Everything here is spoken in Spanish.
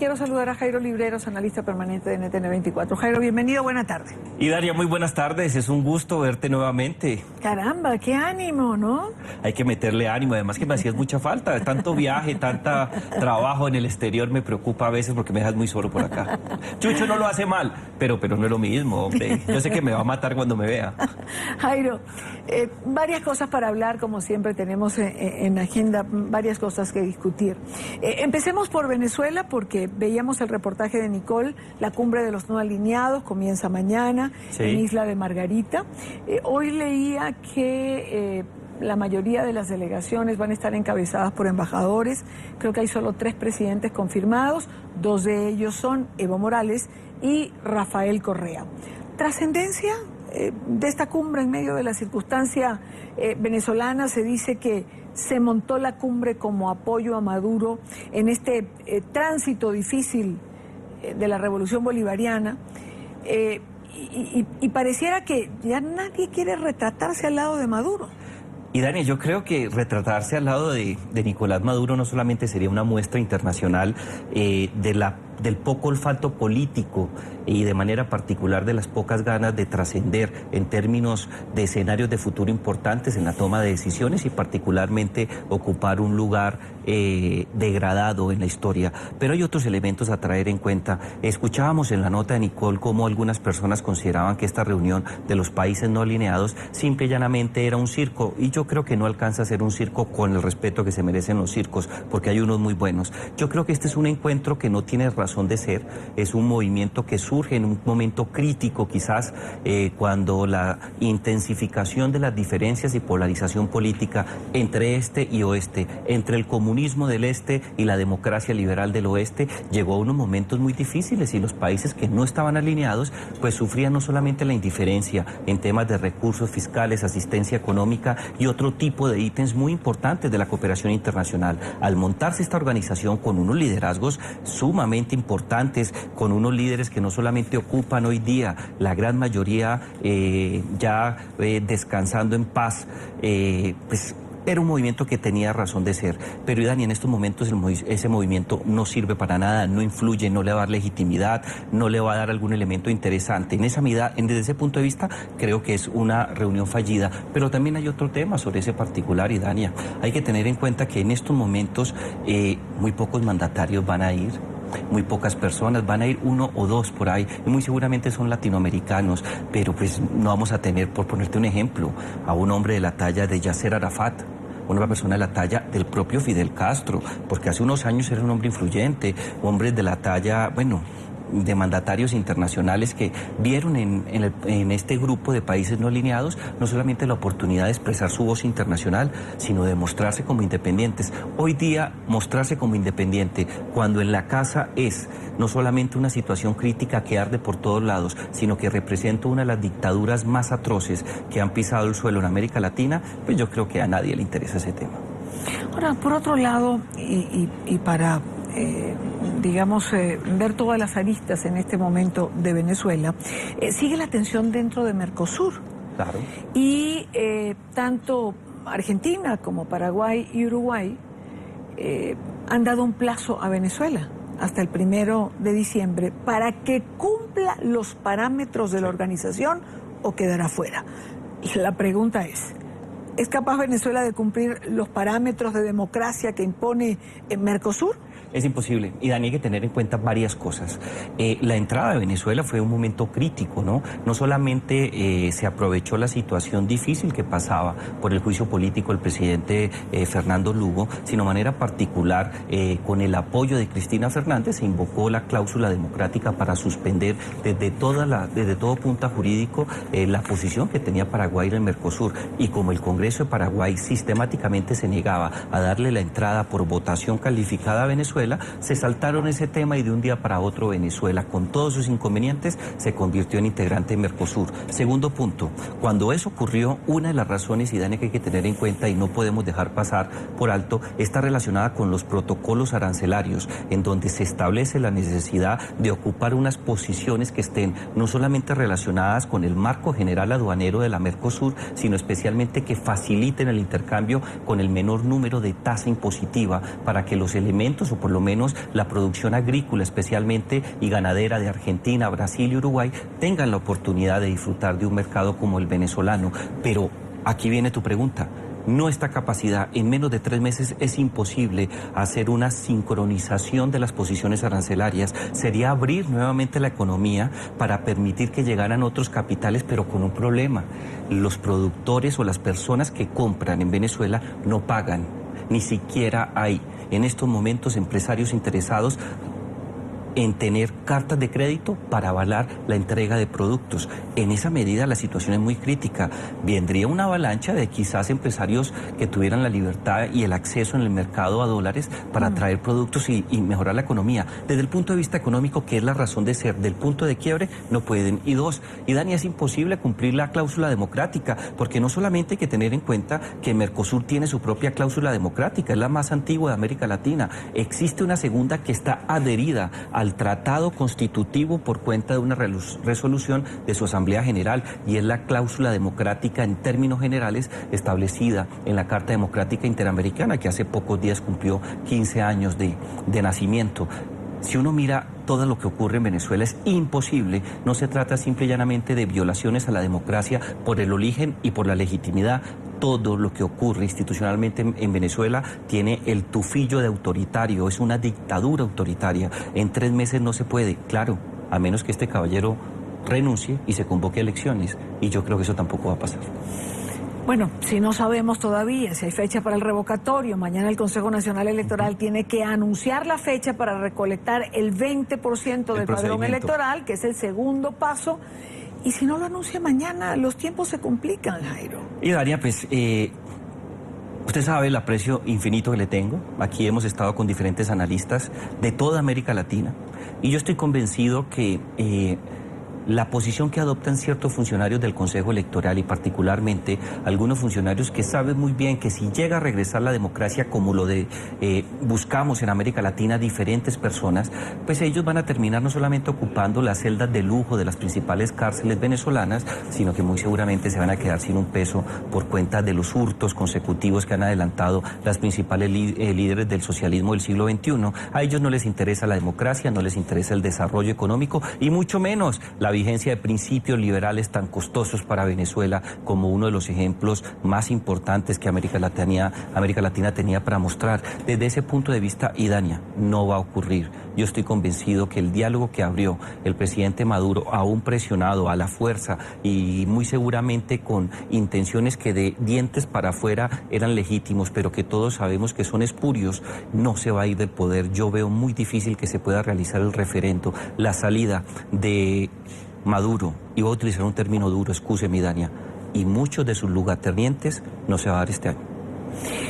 quiero saludar a Jairo Libreros, analista permanente de NTN24. Jairo, bienvenido, buena tarde. Y Daria, muy buenas tardes, es un gusto verte nuevamente. Caramba, qué ánimo, ¿no? Hay que meterle ánimo, además que me hacías mucha falta, tanto viaje, tanta trabajo en el exterior me preocupa a veces porque me dejas muy solo por acá. Chucho no lo hace mal, pero no es lo mismo, hombre. Yo sé que me va a matar cuando me vea. Jairo, varias cosas para hablar, como siempre tenemos en agenda, varias cosas que discutir. Empecemos por Venezuela, porque veíamos el reportaje de Nicole, la cumbre de los no alineados, comienza mañana en Isla de Margarita. Hoy leía que la mayoría de las delegaciones van a estar encabezadas por embajadores. Creo que hay solo 3 presidentes confirmados, 2 de ellos son Evo Morales y Rafael Correa. ¿Trascendencia de esta cumbre en medio de la circunstancia venezolana? Se dice que se montó la cumbre como apoyo a Maduro en este tránsito difícil de la revolución bolivariana, y pareciera que ya nadie quiere retratarse al lado de Maduro. Y Dani, yo creo que retratarse al lado de Nicolás Maduro no solamente sería una muestra internacional del poco olfato político y de manera particular de las pocas ganas de trascender en términos de escenarios de futuro importantes en la toma de decisiones y particularmente ocupar un lugar degradado en la historia. Pero hay otros elementos a traer en cuenta. Escuchábamos en la nota de Nicole cómo algunas personas consideraban que esta reunión de los países no alineados simple y llanamente era un circo, y yo creo que no alcanza a ser un circo con el respeto que se merecen los circos, porque hay unos muy buenos. Yo creo que este es un encuentro que no tiene razón de ser, es un movimiento que surge en un momento crítico quizás, cuando la intensificación de las diferencias y polarización política entre este y oeste, entre el comunismo del este y la democracia liberal del oeste, llegó a unos momentos muy difíciles, y los países que no estaban alineados pues sufrían no solamente la indiferencia en temas de recursos fiscales, asistencia económica y otro tipo de ítems muy importantes de la cooperación internacional. Al montarse esta organización con unos liderazgos sumamente importantes, con unos líderes que no solamente ocupan hoy día, la gran mayoría descansando en paz, pues era un movimiento que tenía razón de ser. Pero, Dani, en estos momentos ese movimiento no sirve para nada, no influye, no le va a dar legitimidad, no le va a dar algún elemento interesante. En esa medida, desde ese punto de vista, creo que es una reunión fallida. Pero también hay otro tema sobre ese particular, y Dania, hay que tener en cuenta que en estos momentos muy pocos mandatarios van a ir. Muy pocas personas, van a ir 1 o 2 por ahí, y muy seguramente son latinoamericanos, pero pues no vamos a tener, por ponerte un ejemplo, a un hombre de la talla de Yasser Arafat, una persona de la talla del propio Fidel Castro, porque hace unos años era un hombre influyente, hombres de la talla, de mandatarios internacionales que vieron en este grupo de países no alineados no solamente la oportunidad de expresar su voz internacional, sino de mostrarse como independientes. Hoy día, mostrarse como independiente, cuando en la casa es no solamente una situación crítica que arde por todos lados, sino que representa una de las dictaduras más atroces que han pisado el suelo en América Latina, pues yo creo que a nadie le interesa ese tema. Ahora, por otro lado, y para ver todas las aristas en este momento de Venezuela, sigue la tensión dentro de Mercosur. Claro. Y tanto Argentina como Paraguay y Uruguay han dado un plazo a Venezuela hasta el 1 de diciembre para que cumpla los parámetros de la organización o quedará fuera. Y la pregunta ¿es capaz Venezuela de cumplir los parámetros de democracia que impone Mercosur? Es imposible, y Dani, hay que tener en cuenta varias cosas. La entrada de Venezuela fue un momento crítico, ¿no? No solamente se aprovechó la situación difícil que pasaba por el juicio político del presidente Fernando Lugo, sino de manera particular, con el apoyo de Cristina Fernández, se invocó la cláusula democrática para suspender desde todo punto jurídico la posición que tenía Paraguay en el Mercosur. Y como el Congreso de Paraguay sistemáticamente se negaba a darle la entrada por votación calificada a Venezuela, se saltaron ese tema, y de un día para otro Venezuela, con todos sus inconvenientes, se convirtió en integrante de Mercosur. Segundo punto, cuando eso ocurrió, una de las razones, y Dani, que hay que tener en cuenta y no podemos dejar pasar por alto, está relacionada con los protocolos arancelarios, en donde se establece la necesidad de ocupar unas posiciones que estén no solamente relacionadas con el marco general aduanero de la Mercosur, sino especialmente que faciliten el intercambio con el menor número de tasa impositiva para que los elementos, o por lo menos la producción agrícola especialmente y ganadera de Argentina, Brasil y Uruguay, tengan la oportunidad de disfrutar de un mercado como el venezolano. Pero aquí viene tu pregunta. Nuestra capacidad en menos de 3 meses es imposible hacer una sincronización de las posiciones arancelarias. Sería abrir nuevamente la economía para permitir que llegaran otros capitales, pero con un problema. Los productores o las personas que compran en Venezuela no pagan. Ni siquiera hay en estos momentos empresarios interesados en tener cartas de crédito para avalar la entrega de productos. En esa medida la situación es muy crítica. Vendría una avalancha de quizás empresarios que tuvieran la libertad y el acceso en el mercado a dólares para traer productos y mejorar la economía. Desde el punto de vista económico, que es la razón de ser, del punto de quiebre, no pueden. Y dos, y Dani, es imposible cumplir la cláusula democrática, porque no solamente hay que tener en cuenta que Mercosur tiene su propia cláusula democrática, es la más antigua de América Latina. Existe una segunda que está adherida al tratado constitutivo por cuenta de una resolución de su Asamblea General, y es la cláusula democrática en términos generales establecida en la Carta Democrática Interamericana, que hace pocos días cumplió 15 años de nacimiento. Si uno mira todo lo que ocurre en Venezuela, es imposible. No se trata simple y llanamente de violaciones a la democracia por el origen y por la legitimidad. Todo lo que ocurre institucionalmente en Venezuela tiene el tufillo de autoritario, es una dictadura autoritaria. En 3 meses no se puede, claro, a menos que este caballero renuncie y se convoque a elecciones. Y yo creo que eso tampoco va a pasar. Bueno, si no sabemos todavía si hay fecha para el revocatorio, mañana el Consejo Nacional Electoral tiene que anunciar la fecha para recolectar el 20% del padrón electoral, que es el segundo paso. Y si no lo anuncia mañana, los tiempos se complican, Jairo. Y Daria, pues, usted sabe el aprecio infinito que le tengo. Aquí hemos estado con diferentes analistas de toda América Latina. Y yo estoy convencido que la posición que adoptan ciertos funcionarios del Consejo Electoral, y particularmente algunos funcionarios que saben muy bien que si llega a regresar la democracia como lo buscamos en América Latina diferentes personas, pues ellos van a terminar no solamente ocupando las celdas de lujo de las principales cárceles venezolanas, sino que muy seguramente se van a quedar sin un peso por cuenta de los hurtos consecutivos que han adelantado las principales líderes del socialismo del siglo XXI. A ellos no les interesa la democracia, no les interesa el desarrollo económico y mucho menos la vigencia de principios liberales tan costosos para Venezuela, como uno de los ejemplos más importantes que América Latina tenía para mostrar. Desde ese punto de vista, Idania, no va a ocurrir. Yo estoy convencido que el diálogo que abrió el presidente Maduro, aún presionado a la fuerza y muy seguramente con intenciones que de dientes para afuera eran legítimos, pero que todos sabemos que son espurios, no se va a ir del poder. Yo veo muy difícil que se pueda realizar el referendo. La salida de Maduro, y voy a utilizar un término duro, excúseme, Dania, y muchos de sus lugartenientes no se va a dar este año.